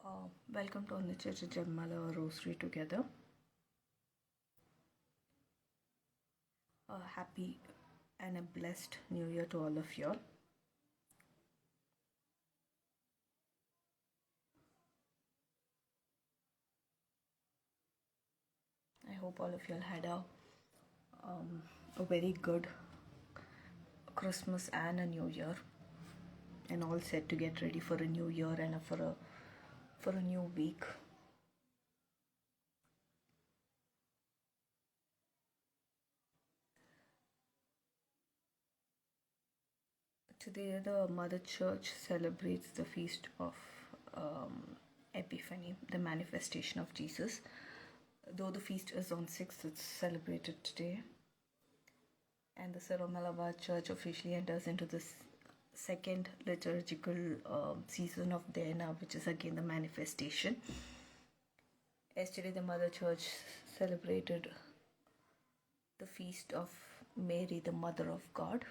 Welcome to the Church Jagmala Rosary together. A happy and a blessed New Year to all of you. I hope all of you had a very good Christmas and a New Year, and all set to get ready for a new year and for a new week. Today, the Mother Church celebrates the feast of Epiphany, the manifestation of Jesus. Though the feast is on 6th, it's celebrated today. And the Syro-Malabar Church officially enters into this second liturgical season of Dena, which is again the manifestation. Yesterday, the Mother Church celebrated the feast of Mary, the Mother of God.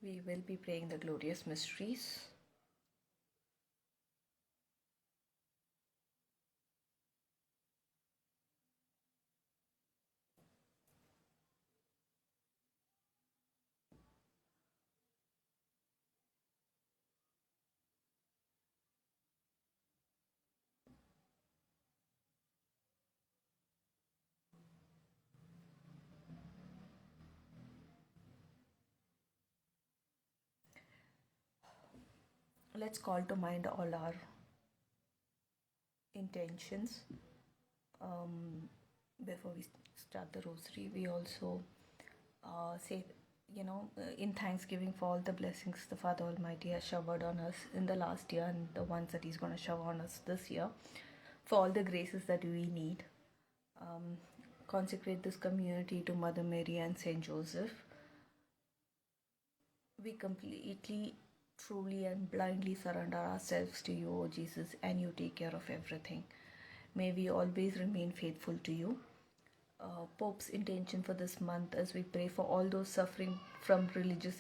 We will be praying the glorious mysteries. Let's call to mind all our intentions. Before we start the rosary, we also say, in thanksgiving for all the blessings the Father Almighty has showered on us in the last year and the ones that He's going to shower on us this year, for all the graces that we need. Consecrate this community to Mother Mary and Saint Joseph. We completely, truly and blindly surrender ourselves to you, O Jesus, and you take care of everything. May we always remain faithful to you. Pope's intention for this month, as we pray for all those suffering from religious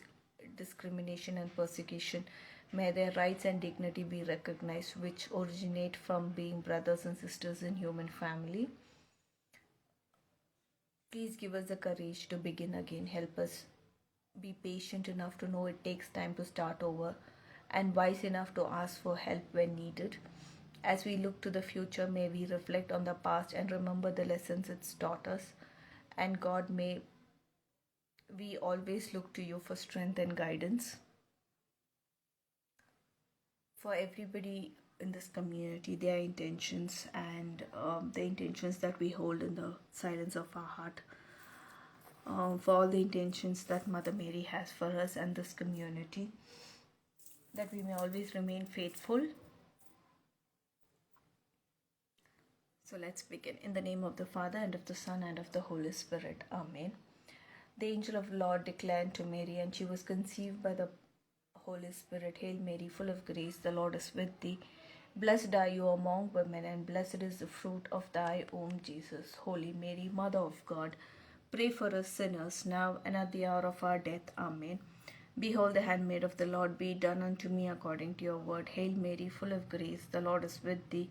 discrimination and persecution, may their rights and dignity be recognized, which originate from being brothers and sisters in human family. Please give us the courage to begin again. Help us be patient enough to know it takes time to start over, and wise enough to ask for help when needed. As we look to the future, may we reflect on the past and remember the lessons it's taught us. And God, may we always look to you for strength and guidance. For everybody in this community, their intentions and the intentions that we hold in the silence of our heart. For all the intentions that Mother Mary has for us and this community, that we may always remain faithful. So let's begin. In the name of the Father, and of the Son, and of the Holy Spirit. Amen. The angel of the Lord declared to Mary, and she was conceived by the Holy Spirit. Hail Mary, full of grace, the Lord is with thee. Blessed are you among women, and blessed is the fruit of thy womb, Jesus. Holy Mary, Mother of God, pray for us sinners, now and at the hour of our death. Amen. Behold, the handmaid of the Lord, be it done unto me according to your word. Hail Mary, full of grace, the Lord is with thee.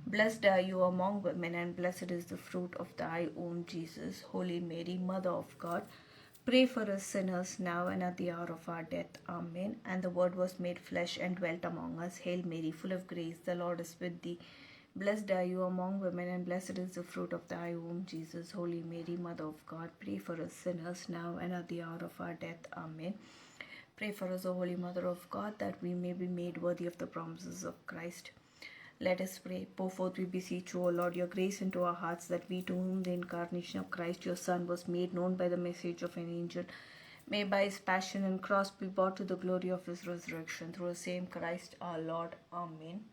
Blessed are you among women, and blessed is the fruit of thy womb, Jesus. Holy Mary, Mother of God, pray for us sinners, now and at the hour of our death. Amen. And the Word was made flesh and dwelt among us. Hail Mary, full of grace, the Lord is with thee. Blessed are you among women, and blessed is the fruit of thy womb, Jesus. Holy Mary, Mother of God, pray for us sinners, now and at the hour of our death. Amen. Pray for us, O Holy Mother of God, that we may be made worthy of the promises of Christ. Let us pray. Pour forth, we beseech you, O Lord, your grace into our hearts, that we, to whom the incarnation of Christ your Son was made known by the message of an angel, may by his passion and cross be brought to the glory of his resurrection, through the same Christ our Lord. Amen.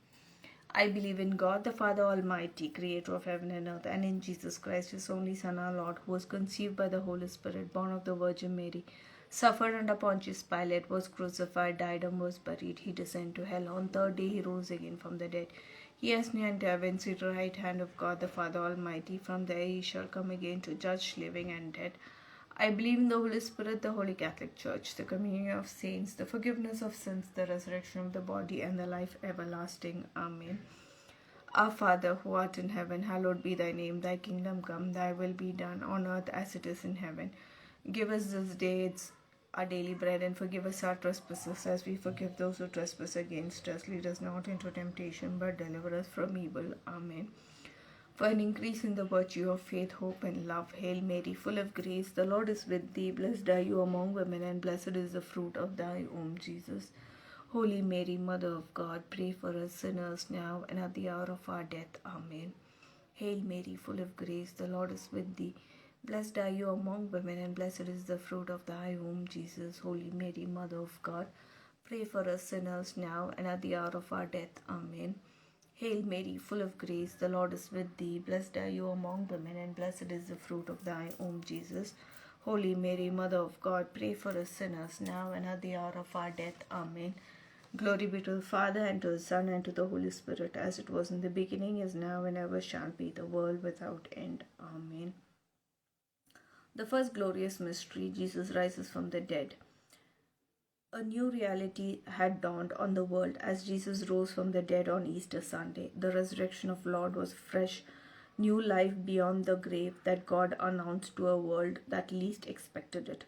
I believe in God, the Father Almighty, creator of heaven and earth, and in Jesus Christ, his only Son, our Lord, who was conceived by the Holy Spirit, born of the Virgin Mary, suffered under Pontius Pilate, was crucified, died, and was buried. He descended to hell. On third day he rose again from the dead. He ascended to heaven, seated at the right hand of God the Father Almighty. From there he shall come again to judge living and dead. I believe in the Holy Spirit, the Holy Catholic Church, the communion of saints, the forgiveness of sins, the resurrection of the body, and the life everlasting. Amen. Our Father, who art in heaven, hallowed be thy name. Thy kingdom come, thy will be done on earth as it is in heaven. Give us this day our daily bread, and forgive us our trespasses as we forgive those who trespass against us. Lead us not into temptation, but deliver us from evil. Amen. For an increase in the virtue of faith, hope, and love. Hail Mary, full of grace, the Lord is with thee. Blessed are you among women, and blessed is the fruit of thy womb, Jesus. Holy Mary, Mother of God, pray for us sinners now and at the hour of our death. Amen. Hail Mary, full of grace, the Lord is with thee. Blessed are you among women, and blessed is the fruit of thy womb, Jesus. Holy Mary, Mother of God, pray for us sinners now and at the hour of our death. Amen. Hail Mary, full of grace, the Lord is with thee. Blessed are you among women, and blessed is the fruit of thy womb, Jesus. Holy Mary, Mother of God, pray for us sinners, now and at the hour of our death. Amen. Glory be to the Father, and to the Son, and to the Holy Spirit, as it was in the beginning, is now, and ever shall be, the world without end. Amen. The first glorious mystery, Jesus rises from the dead. A new reality had dawned on the world as Jesus rose from the dead on Easter Sunday. The resurrection of Lord was fresh, new life beyond the grave that God announced to a world that least expected it.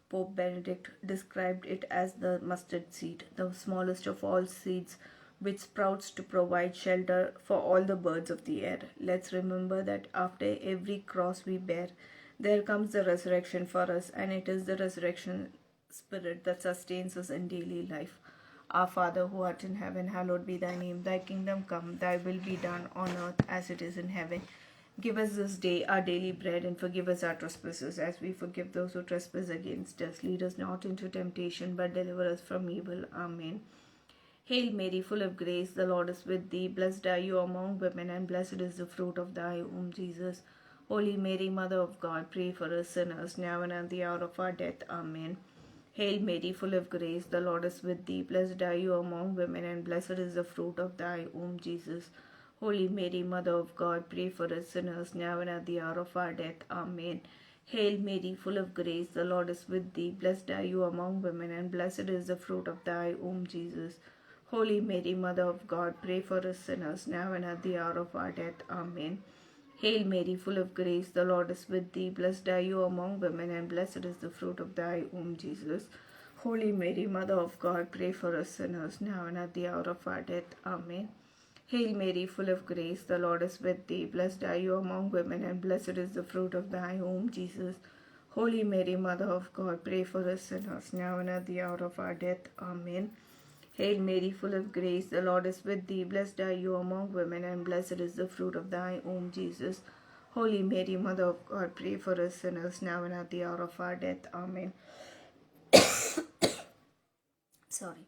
Pope Benedict described it as the mustard seed, the smallest of all seeds, which sprouts to provide shelter for all the birds of the air. Let's remember that after every cross we bear, there comes the resurrection for us, and it is the resurrection Spirit that sustains us in daily life. Our Father, who art in heaven, hallowed be thy name. Thy kingdom come, thy will be done on earth as it is in heaven. Give us this day our daily bread, and forgive us our trespasses as we forgive those who trespass against us. Lead us not into temptation, but deliver us from evil. Amen. Hail Mary, full of grace, the Lord is with thee. Blessed are you among women, and blessed is the fruit of thy womb, Jesus. Holy Mary, Mother of God, pray for us sinners, now and at the hour of our death. Amen. Hail Mary, full of grace, the Lord is with thee. Blessed are you among women, and blessed is the fruit of thy womb, Jesus. Holy Mary, Mother of God, pray for us sinners, now and at the hour of our death. Amen. Hail Mary, full of grace, the Lord is with thee. Blessed are you among women, and blessed is the fruit of thy womb, Jesus. Holy Mary, Mother of God, pray for us sinners, now and at the hour of our death. Amen. Hail Mary, full of grace, the Lord is with thee. Blessed are you among women, and blessed is the fruit of thy womb, Jesus. Holy Mary, Mother of God, pray for us sinners, now and at the hour of our death. Amen. Hail Mary, full of grace, the Lord is with thee. Blessed are you among women, and blessed is the fruit of thy womb, Jesus. Holy Mary, Mother of God, pray for us sinners, now and at the hour of our death. Amen. Hail Mary, full of grace, the Lord is with thee. Blessed are you among women, and blessed is the fruit of thy womb, Jesus. Holy Mary, Mother of God, pray for us sinners, now and at the hour of our death. Amen. Sorry.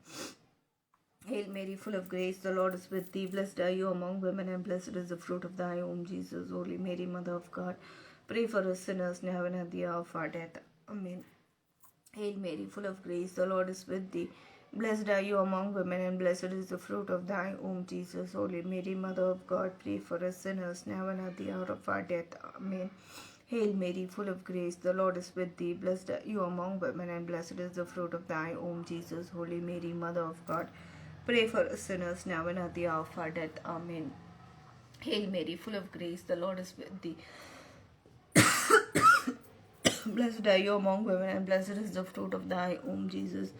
Hail Mary, full of grace, the Lord is with thee. Blessed are you among women, and blessed is the fruit of thy womb, Jesus. Holy Mary, Mother of God, pray for us sinners, now and at the hour of our death. Amen. Hail Mary, full of grace, the Lord is with thee. Blessed are you among women, and blessed is the fruit of thy womb, Jesus. Holy Mary, Mother of God, pray for us sinners, now and at the hour of our death. Amen. Hail Mary, full of grace, the Lord is with thee. Blessed are you among women, and blessed is the fruit of thy womb, Jesus. Holy Mary, Mother of God, pray for us sinners, now and at the hour of our death. Amen. Hail Mary, full of grace, the Lord is with thee. Blessed are you among women, and blessed is the fruit of thy womb, Jesus.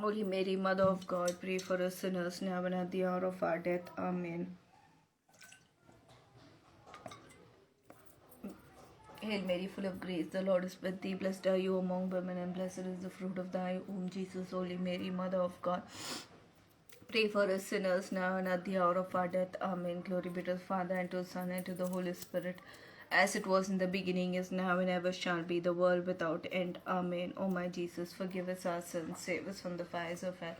Holy Mary, Mother of God, pray for us sinners, now and at the hour of our death. Amen. Hail Mary, full of grace, the Lord is with thee. Blessed are you among women, and blessed is the fruit of thy womb, Jesus. Holy Mary, Mother of God, pray for us sinners, now and at the hour of our death. Amen. Glory be to the Father, and to the Son, and to the Holy Spirit, as it was in the beginning, is now, and ever shall be, the world without end. Amen. O my Jesus, forgive us our sins, save us from the fires of hell.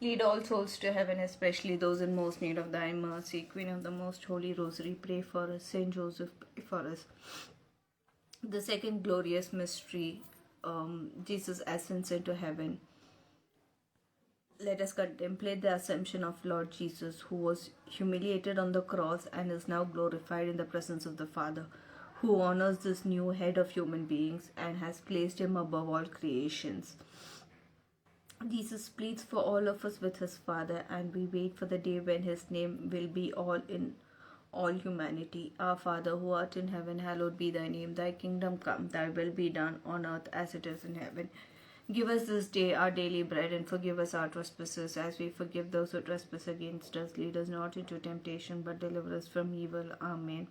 Lead all souls to heaven, especially those in most need of thy mercy. Queen of the most holy rosary, pray for us. Saint Joseph, pray for us. The second glorious mystery, Jesus ascends into heaven. Let us contemplate the assumption of Lord Jesus, who was humiliated on the cross and is now glorified in the presence of the Father. who honors this new head of human beings and has placed him above all creations. Jesus pleads for all of us with his Father, and we wait for the day when his name will be all in all humanity. Our Father who art in heaven, hallowed be thy name. Thy kingdom come, thy will be done on earth as it is in heaven. Give us this day our daily bread, and forgive us our trespasses as we forgive those who trespass against us. Lead us not into temptation, but deliver us from evil. Amen.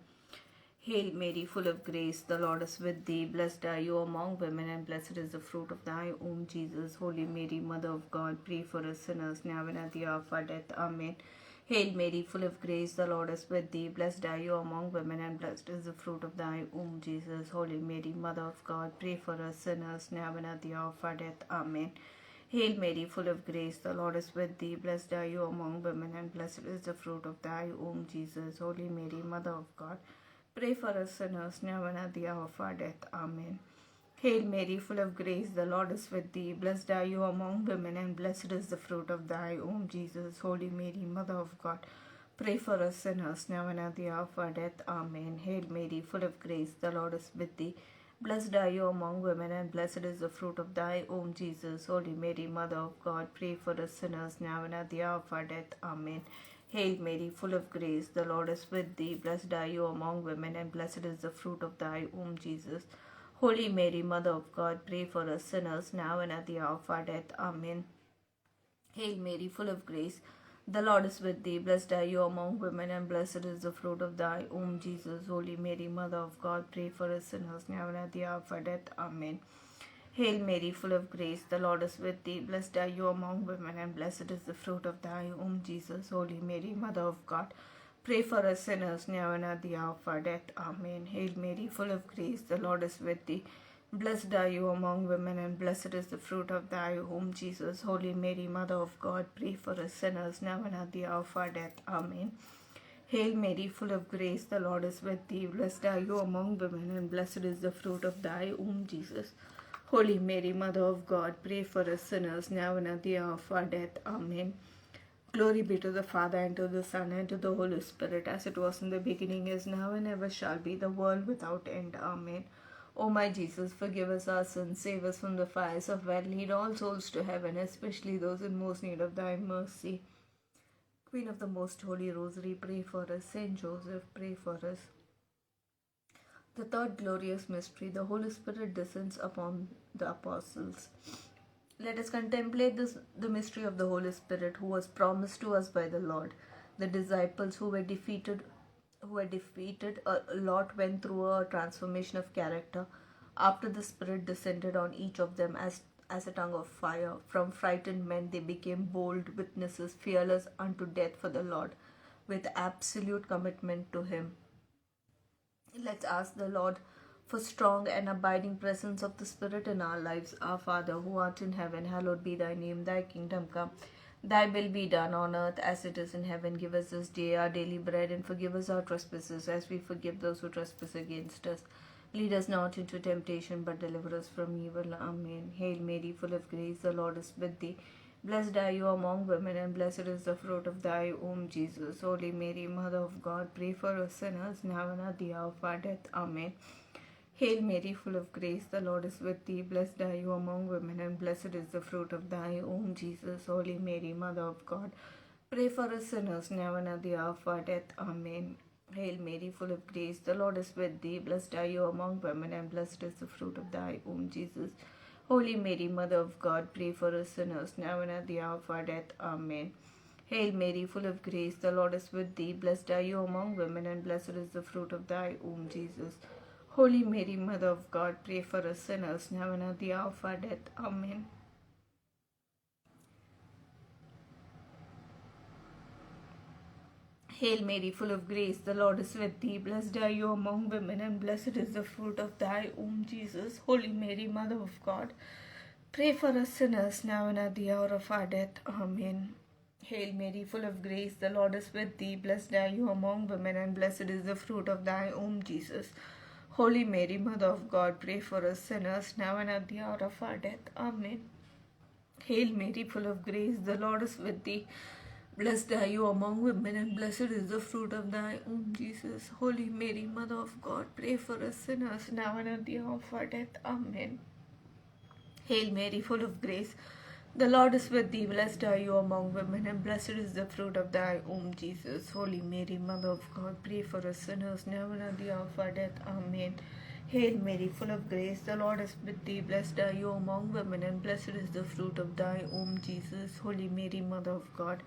Hail Mary, full of grace, the Lord is with thee. Blessed are you among women, and blessed is the fruit of thy womb, Jesus. Holy Mary, Mother of God, pray for us sinners, now and at the hour of our death. Amen. Hail Mary, full of grace, the Lord is with thee. Blessed are you among women, and blessed is the fruit of thy womb, Jesus. Holy Mary, Mother of God, pray for us sinners, now and at the hour of our death. Amen. Hail Mary, full of grace, the Lord is with thee. Blessed are you among women, and blessed is the fruit of thy womb, Jesus. Holy Mary, Mother of God, pray for us sinners, now and at the hour of our death. Amen. Hail Mary, full of grace, the Lord is with thee. Blessed are you among women, and blessed is the fruit of thy womb, Jesus. Holy Mary, Mother of God, pray for us sinners, now and at the hour of our death. Amen. Hail Mary, full of grace, the Lord is with thee. Blessed are you among women, and blessed is the fruit of thy womb, Jesus. Holy Mary, Mother of God, pray for us sinners, now and at the hour of our death. Amen. Hail Mary, full of grace, the Lord is with thee. Blessed are you among women, and blessed is the fruit of thy womb, Jesus. Holy Mary, Mother of God, pray for us sinners, now and at the hour of our death. Amen. Hail Mary, full of grace, the Lord is with thee. Blessed are you among women, and blessed is the fruit of thy womb, Jesus. Holy Mary, Mother of God, pray for us sinners, now and at the hour of our death. Amen. Hail Mary, full of grace, the Lord is with thee. Blessed are you among women, and blessed is the fruit of thy womb, Jesus. Holy Mary, Mother of God, pray for us sinners, now and at the hour of our death. Amen. Hail Mary, full of grace, the Lord is with thee. Blessed are you among women, and blessed is the fruit of thy womb, Jesus. Holy Mary, Mother of God, pray for us sinners, now and at the hour of our death. Amen. Hail Mary, full of grace, the Lord is with thee. Blessed are you among women, and blessed is the fruit of thy womb, Jesus. Holy Mary, Mother of God, pray for us sinners, now and at the hour of our death. Amen. Glory be to the Father, and to the Son, and to the Holy Spirit, as it was in the beginning, is now, and ever shall be, the world without end. Amen. O my Jesus, forgive us our sins, save us from the fires of hell, lead all souls to heaven, especially those in most need of thy mercy. Queen of the Most Holy Rosary, pray for us. Saint Joseph, pray for us. The third glorious mystery, the Holy Spirit descends upon the apostles. Let us contemplate the mystery of the Holy Spirit, who was promised to us by the Lord. The disciples who were defeated, a lot went through a transformation of character after the Spirit descended on each of them as a tongue of fire. From frightened men they became bold witnesses, fearless unto death for the Lord, with absolute commitment to Him. Let's ask the Lord for strong and abiding presence of the Spirit in our lives. Our Father, who art in heaven, hallowed be thy name. Thy kingdom come, thy will be done on earth as it is in heaven. Give us this day our daily bread, and forgive us our trespasses as we forgive those who trespass against us. Lead us not into temptation, but deliver us from evil. Amen. Hail Mary, full of grace, the Lord is with thee. Blessed are you among women, and blessed is the fruit of thy womb, Jesus. Holy Mary, Mother of God, pray for us sinners, now and at the hour of our death. Amen. Hail Mary, full of grace, the Lord is with thee. Blessed are you among women, and blessed is the fruit of thy womb, Jesus. Holy Mary, Mother of God, pray for us sinners, now and at the hour of our death. Amen. Hail Mary, full of grace, the Lord is with thee. Blessed are you among women, and blessed is the fruit of thy womb, Jesus. Holy Mary, Mother of God, pray for us sinners, now and at the hour of our death. Amen. Hail Mary, full of grace, the Lord is with thee. Blessed are you among women, and blessed is the fruit of thy womb, Jesus. Holy Mary, Mother of God, pray for us sinners, now and at the hour of our death. Amen. Hail Mary, full of grace, the Lord is with thee. Blessed are you among women, and blessed is the fruit of thy womb, Jesus. Holy Mary, Mother of God, pray for us sinners, now and at the hour of our death. Amen. Hail Mary, full of grace, the Lord is with thee. Blessed are you among women, and blessed is the fruit of thy womb, Jesus. Holy Mary, Mother of God, pray for us sinners, now and at the hour of our death. Amen. Hail Mary, full of grace, the Lord is with thee. Blessed are you among women, and blessed is the fruit of thy womb, Jesus. Holy Mary, Mother of God, pray for us sinners, now and at the hour of our death. Amen. Hail Mary, full of grace, the Lord is with thee. Blessed are you among women, and blessed is the fruit of thy womb, Jesus. Holy Mary, Mother of God, pray for us sinners, now and at the hour of our death. Amen. Hail Mary, full of grace, the Lord is with thee. Blessed are you among women, and blessed is the fruit of thy womb, Jesus. Holy Mary, Mother of God,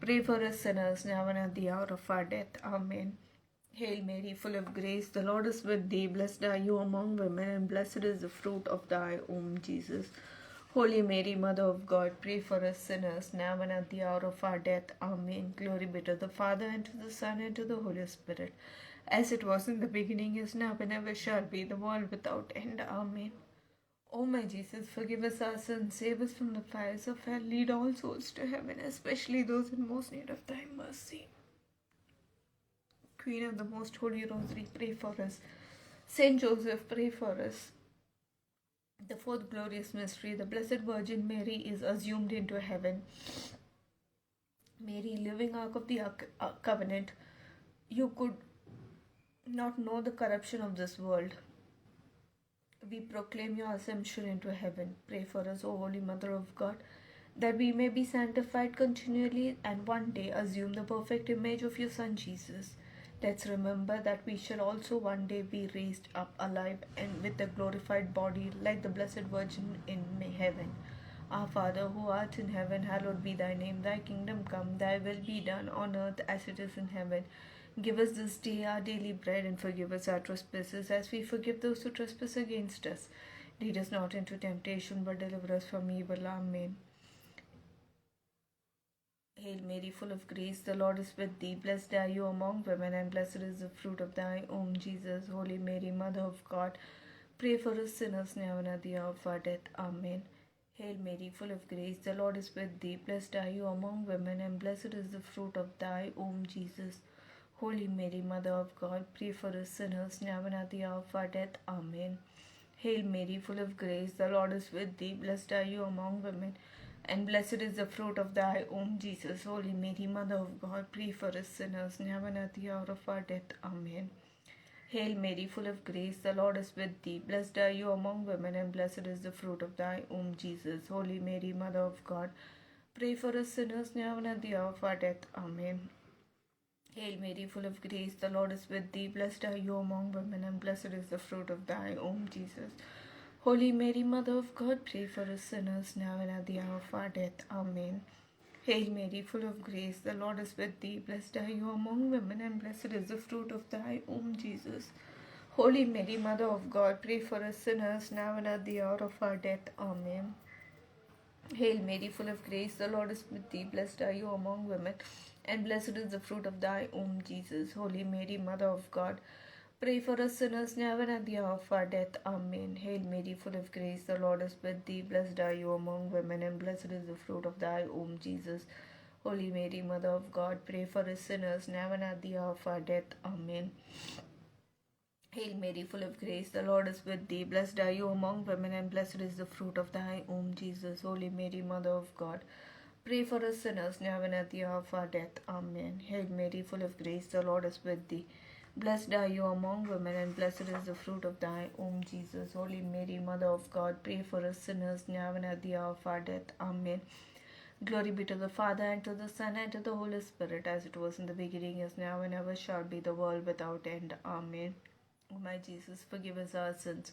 pray for us sinners, now and at the hour of our death. Amen. Hail Mary, full of grace, the Lord is with thee. Blessed are you among women, and blessed is the fruit of thy womb, Jesus. Holy Mary, Mother of God, pray for us sinners, now and at the hour of our death. Amen. Glory be to the Father, and to the Son, and to the Holy Spirit, as it was in the beginning, is now, and ever shall be, the world without end. Amen. O my Jesus, forgive us our sins, save us from the fires of hell, lead all souls to heaven, especially those in most need of thy mercy. Queen of the Most Holy Rosary, pray for us. Saint Joseph, pray for us. The fourth glorious mystery, the Blessed Virgin Mary is assumed into heaven. Mary, living ark of the covenant, you could not know the corruption of this world. We proclaim your assumption into heaven. Pray for us, O Holy Mother of God, that we may be sanctified continually and one day assume the perfect image of your Son Jesus. Let's remember that we shall also one day be raised up alive and with a glorified body like the Blessed Virgin in heaven. Our Father, who art in heaven, hallowed be thy name. Thy kingdom come, thy will be done on earth as it is in heaven. Give us this day our daily bread, and forgive us our trespasses as we forgive those who trespass against us. Lead us not into temptation, but deliver us from evil. Amen. Hail Mary, full of grace, the Lord is with thee. Blessed are you among women, and blessed is the fruit of thy womb, Jesus. Holy Mary, Mother of God, pray for us sinners, now and at the hour of our death. Amen. Hail Mary, full of grace, the Lord is with thee. Blessed are you among women, and blessed is the fruit of thy womb, Jesus. Holy Mary, Mother of God, pray for us sinners, now and at the hour of our death. Amen. Hail Mary, full of grace, the Lord is with thee. Blessed are you among women, and blessed is the fruit of thy womb, Jesus. Holy Mary, Mother of God, pray for us sinners, now and at the hour of our death. Amen. Hail Mary, full of grace, the Lord is with thee. Blessed are you among women, and blessed is the fruit of thy womb, Jesus. Holy Mary, Mother of God, pray for us sinners, now and at the hour of our death. Amen. Hail Mary, full of grace, the Lord is with thee. Blessed are you among women, and blessed is the fruit of thy womb, Jesus. Holy Mary, Mother of God, pray for us sinners, now and at the hour of our death. Amen. Hail Mary, full of grace, the Lord is with thee. Blessed are you among women, and blessed is the fruit of thy womb, Jesus. Holy Mary, Mother of God, pray for us sinners, now and at the hour of our death. Amen. Hail Mary, full of grace, the Lord is with thee. Blessed are you among women, and blessed is the fruit of thy womb, Jesus. Holy Mary, Mother of God, pray for us sinners, now and at the hour of our death. Amen. Hail Mary, full of grace, the Lord is with thee. Blessed are you among women, and blessed is the fruit of thy womb, Jesus. Holy Mary, Mother of God, pray for us sinners, now and at the hour of our death. Amen. Hail Mary, full of grace, the Lord is with thee. Blessed are you among women, and blessed is the fruit of thy womb, Jesus. Holy Mary, Mother of God, pray for us sinners, now and at the hour of our death. Amen. Hail Mary, full of grace, the Lord is with thee. Blessed are you among women, and blessed is the fruit of thy womb, Jesus. Holy Mary, Mother of God, pray for us sinners, now and at the hour of our death. Amen. Glory be to the Father, and to the Son, and to the Holy Spirit, as it was in the beginning, is now, and ever shall be, the world without end. Amen. O my Jesus, forgive us our sins.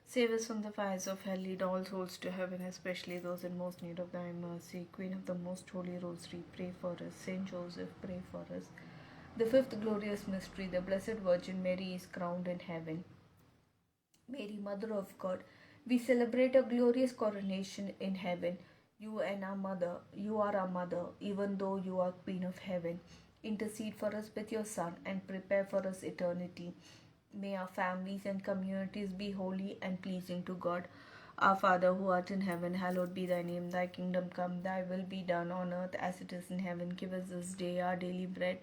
Save us from the fires of hell. Lead all souls to heaven, especially those in most need of thy mercy. Queen of the Most Holy Rosary, pray for us. Saint Joseph, pray for us. The fifth glorious mystery, the Blessed Virgin Mary is crowned in heaven. Mary, Mother of God, we celebrate a glorious coronation in heaven. You and our mother, you are our mother, even though you are Queen of heaven. Intercede for us with your Son and prepare for us eternity. May our families and communities be holy and pleasing to God. Our Father, who art in heaven, hallowed be thy name. Thy kingdom come, thy will be done on earth as it is in heaven. Give us this day our daily bread,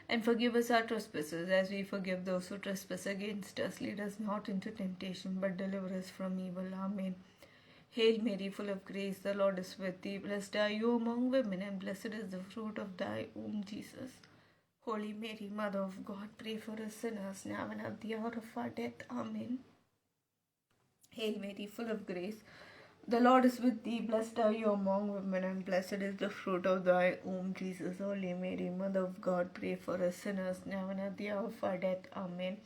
and forgive us our trespasses as we forgive those who trespass against us. Lead us not into temptation, but deliver us from evil. Amen. Hail Mary, full of grace, the Lord is with thee. Blessed are you among women, and blessed is the fruit of thy womb, Jesus. Holy Mary, Mother of God, pray for us sinners, now and at the hour of our death. Amen. Hail Mary, full of grace, the Lord is with thee. Blessed are you among women, and blessed is the fruit of thy womb, Jesus. Holy Mary, Mother of God, pray for us sinners, now and at the hour of our death. Amen.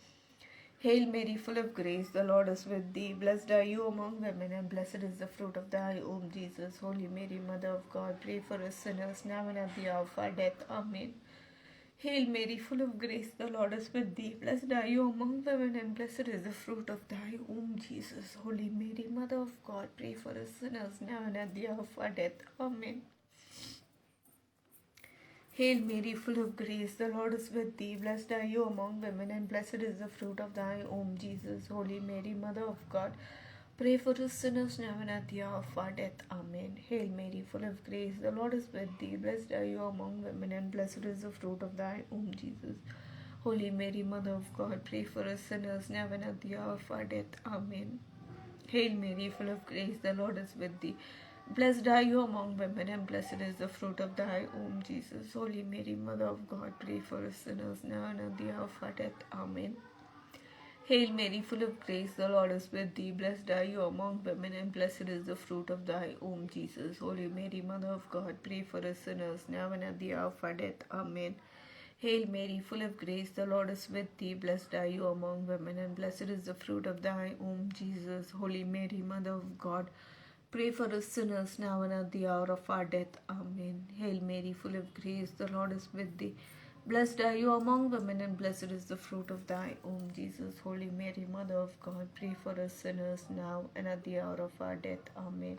Hail Mary, full of grace, the Lord is with thee. Blessed are you among women, and blessed is the fruit of thy womb, Jesus. Holy Mary, Mother of God, pray for us sinners, now and at the hour of our death. Amen. Hail Mary, full of grace, the Lord is with thee. Blessed are you among women, and blessed is the fruit of thy womb, Jesus. Holy Mary, Mother of God, pray for us sinners, now and at the hour of our death. Amen. Hail Mary, full of grace, the Lord is with thee. Blessed are you among women, and blessed is the fruit of thy womb, Jesus. Holy Mary, Mother of God, pray for us sinners now and at the hour of our death. Amen. Hail Mary, full of grace, the Lord is with thee. Blessed are you among women, and blessed is the fruit of thy womb, Jesus. Holy Mary, Mother of God, pray for us sinners now and at the hour of our death. Amen. Hail Mary, full of grace, the Lord is with thee. Blessed are you among women, and blessed is the fruit of thy womb, Jesus. Holy Mary, Mother of God, pray for us sinners now and at the hour of our death. Amen. Hail Mary, full of grace, the Lord is with thee. Blessed are you among women, and blessed is the fruit of thy womb, Jesus. Holy Mary, Mother of God, pray for us sinners now and at the hour of our death. Amen. Hail Mary, full of grace, the Lord is with thee. Blessed are you among women, and blessed is the fruit of thy womb, Jesus. Holy Mary, Mother of God, pray for us sinners now and at the hour of our death. Amen. Hail Mary, full of grace, the Lord is with thee. Blessed are you among women, and blessed is the fruit of thy womb, Jesus. Holy Mary, Mother of God, pray for us sinners now and at the hour of our death. Amen.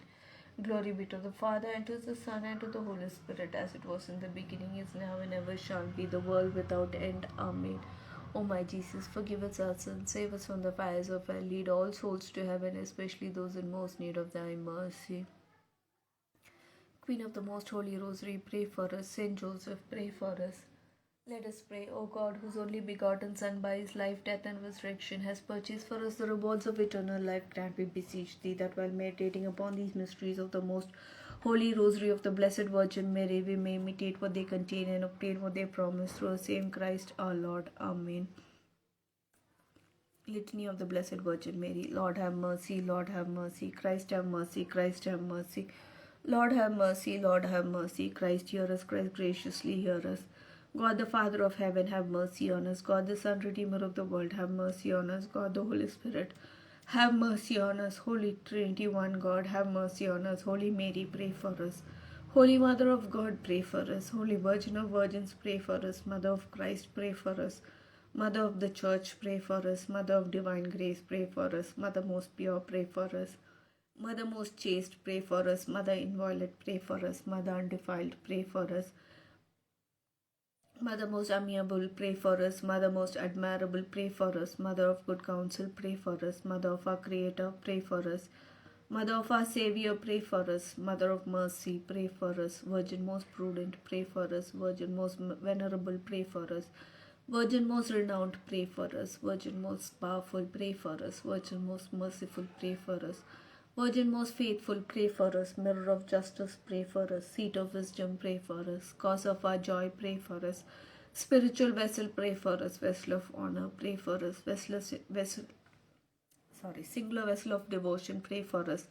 Glory be to the Father, and to the Son, and to the Holy Spirit, as it was in the beginning, is now, and ever shall be, the world without end. Amen. O my Jesus, forgive us our sins, save us from the fires of hell, lead all souls to heaven, especially those in most need of thy mercy. Queen of the Most Holy Rosary, pray for us. Saint Joseph, pray for us. Let us pray. O God, whose only begotten Son by his life, death, and resurrection has purchased for us the rewards of eternal life, grant, we beseech thee, that while meditating upon these mysteries of the most Holy Rosary of the Blessed Virgin Mary, we may imitate what they contain and obtain what they promise, through the same Christ our Lord. Amen. Litany of the Blessed Virgin Mary. Lord have mercy, Lord have mercy, Christ have mercy, Christ have mercy. Lord have mercy, Lord have mercy, Christ hear us, Christ graciously hear us. God the Father of heaven, have mercy on us. God the Son, Redeemer of the world, have mercy on us. God the Holy Spirit, have mercy on us. Holy Trinity, one God, have mercy on us. Holy Mary, pray for us. Holy Mother of God, pray for us. Holy Virgin of Virgins, pray for us. Mother of Christ, pray for us. Mother of the Church, pray for us. Mother of Divine Grace, pray for us. Mother most pure, pray for us. Mother most chaste, pray for us. Mother inviolate, pray for us. Mother undefiled, pray for us. Mother most amiable, pray for us. Mother most admirable, pray for us. Mother of good counsel, pray for us. Mother of our Creator, pray for us. Mother of our Savior, pray for us. Mother of mercy, pray for us. Virgin most prudent, pray for us. Virgin most venerable, pray for us. Virgin most renowned, pray for us. Virgin most powerful, pray for us. Virgin most merciful, pray for us. Virgin most faithful, pray for us. Mirror of justice, pray for us. Seat of wisdom, pray for us. Cause of our joy, pray for us. Spiritual vessel, pray for us. Vessel of honor, pray for us. Singular vessel of devotion, pray for us.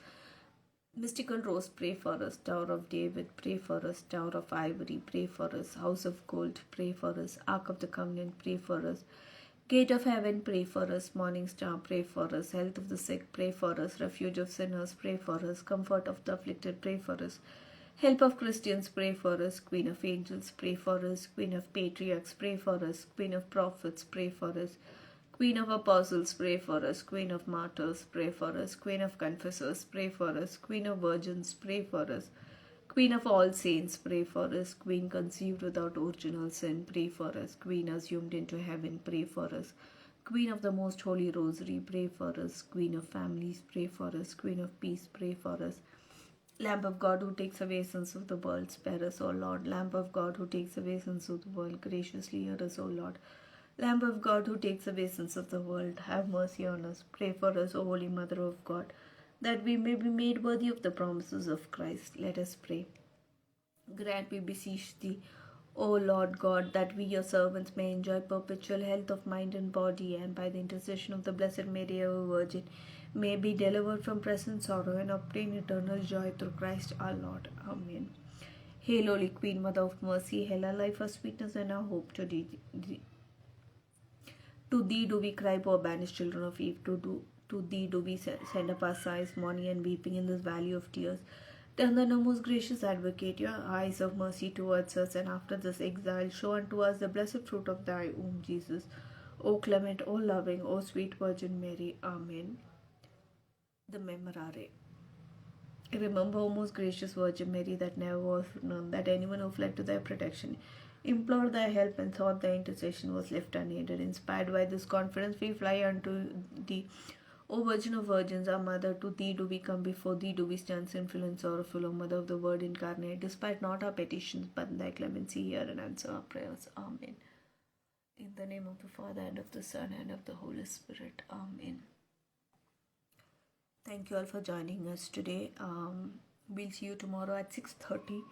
Mystical Rose, pray for us. Tower of David, pray for us. Tower of Ivory, pray for us. House of Gold, pray for us. Ark of the Covenant, pray for us. Gate of Heaven, pray for us. Morning Star, pray for us. Health of the sick, pray for us. Refuge of sinners, pray for us. Comfort of the afflicted, pray for us. Help of Christians, pray for us. Queen of Angels, pray for us. Queen of Patriarchs, pray for us. Queen of Prophets, pray for us. Queen of Apostles, pray for us. Queen of Martyrs, pray for us. Queen of Confessors, pray for us. Queen of Virgins, pray for us. Queen of all saints, pray for us. Queen conceived without original sin, pray for us. Queen assumed into heaven, pray for us. Queen of the Most Holy Rosary, pray for us. Queen of families, pray for us. Queen of peace, pray for us. Lamb of God, who takes away sins of the world, spare us, O Lord. Lamb of God, who takes away sins of the world, graciously hear us, O Lord. Lamb of God, who takes away sins of the world, have mercy on us. Pray for us, O Holy Mother of God. that we may be made worthy of the promises of Christ. Let us pray. Grant, we beseech thee, O Lord God, that we, your servants, may enjoy perpetual health of mind and body, and by the intercession of the Blessed Mary, our Virgin, may be delivered from present sorrow and obtain eternal joy through Christ our Lord. Amen. Hail, Holy Queen, Mother of Mercy, hail our life, our sweetness, and our hope. To thee do we cry, poor banished children of Eve. To thee do we send up our sighs, mourning and weeping in this valley of tears. Turn then, O most gracious Advocate, your eyes of mercy towards us, and after this exile, show unto us the blessed fruit of thy womb, Jesus. O clement, O loving, O sweet Virgin Mary. Amen. The Memorare. Remember, O most gracious Virgin Mary, that never was known that anyone who fled to thy protection, implored thy help, and sought thy intercession was left unaided. Inspired by this confidence, we fly unto thee, O Virgin of Virgins, our Mother. To thee do we come, before thee do we stand sinful and sorrowful, O Mother of the Word incarnate. Despite not our petitions, but in thy clemency hear and answer our prayers. Amen. In the name of the Father, and of the Son, and of the Holy Spirit. Amen. Thank you all for joining us today. We'll see you tomorrow at 6:30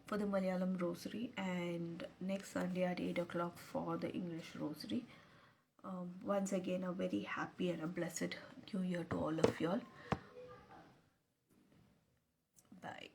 for the Malayalam Rosary, and next Sunday at 8 o'clock for the English Rosary. Once again, a very happy and a blessed New Year to all of y'all. Bye.